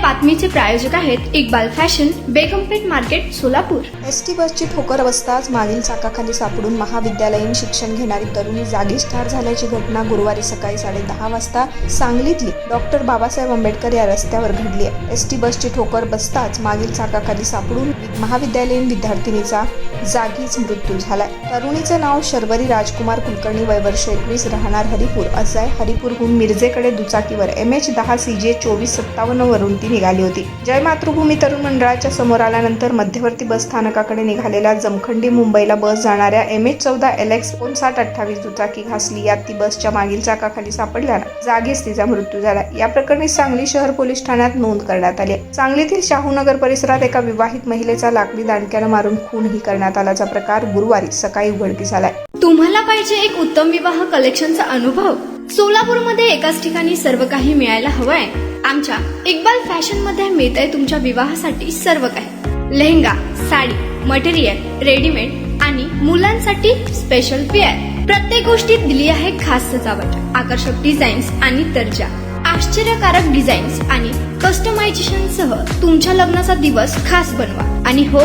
बातमीचे प्रायोजक आहेत Iqbal fashion, Begampeth market, Solapur. ST बसची ठोकर अवस्थाच मागील चाकाखाली सापडून महाविद्यालयीन शिक्षण घेणारी तरुणी जागीच ठार झाल्याची घटना गुरुवारी सकाळी 10:30 वाजता सांगलीतली डॉक्टर बाबासाहेब आंबेडकर या रस्त्यावर घडली आहे। एसटी बसची ठोकर बसताच मागील चाकाखाली सापडून महाविद्यालयीन विद्यार्थिनीचा जागीच मृत्यू झालाय। तरुणीचं नाव शर्वरी राजकुमार कुलकर्णी, वय वर्ष 21, राहणार हरिपूर असं आहे। हरिपूरहून मिरजेकडे दुचाकीवर MH10 CJ 2457 वरून ती निघाली होती। जय मातृभूमी तरुण मंडळाच्या समोर आल्यानंतर मध्यवर्ती बस स्थानकाकडे निघालेल्या जमखंडी मुंबईला बस जाणाऱ्या MH14 LX 5928 दुचाकी घासली। यात ती बसच्या मागील चाकाखाली सापडल्यानं जागीच तिचा मृत्यू झाला। या प्रकरणी सांगली शहर पोलीस ठाण्यात नोंद करण्यात आली आहे। सांगलीतील शाहूनगर परिसरात एका विवाहित महिलेचा लाकडी दांडक्यानं मारून खूनही करण्यात आल्याचा प्रकार गुरुवारी सकाळी उघडकीस आलाय। तुम्हाला पाहिजे एक उत्तम विवाह कलेक्शनचा अनुभव? सोलापूरमध्ये एकाच ठिकाणी सर्व काही मिळायला हवंय। आमच्या इक्बाल फॅशन मध्ये मिळतंय तुमच्या विवाहासाठी सर्व काही। लेहंगा, साडी, मटेरियल, रेडीमेड आणि मुलांसाठी स्पेशल वेअर। प्रत्येक गोष्टीत दिली आहे खास सजावट, आकर्षक डिझाईन्स आणि दर्जा, आश्चर्यकारक डिझाईन्स आणि कस्टमायझेशन सह तुमच्या लग्नाचा दिवस खास बनवा। आणि हो,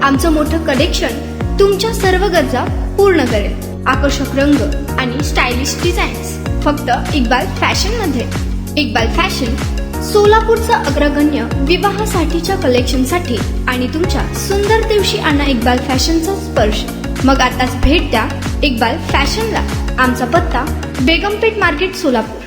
आमचं मोठं कलेक्शन तुमच्या सर्व गरजा पूर्ण करेल। आकर्षक रंग आणि स्टायलिश डिझाईन्स फक्त इक्बाल फॅशन मध्ये। इक्बाल फॅशन सोलापूरचा अग्रगण्य विवाहासाठीच्या कलेक्शनसाठी आणि तुमच्या सुंदर दिवशी आणा इक्बाल फॅशनचा स्पर्श। मग आताच भेट द्या इक्बाल फॅशनला। आमचा पत्ता बेगमपेठ मार्केट, सोलापूर।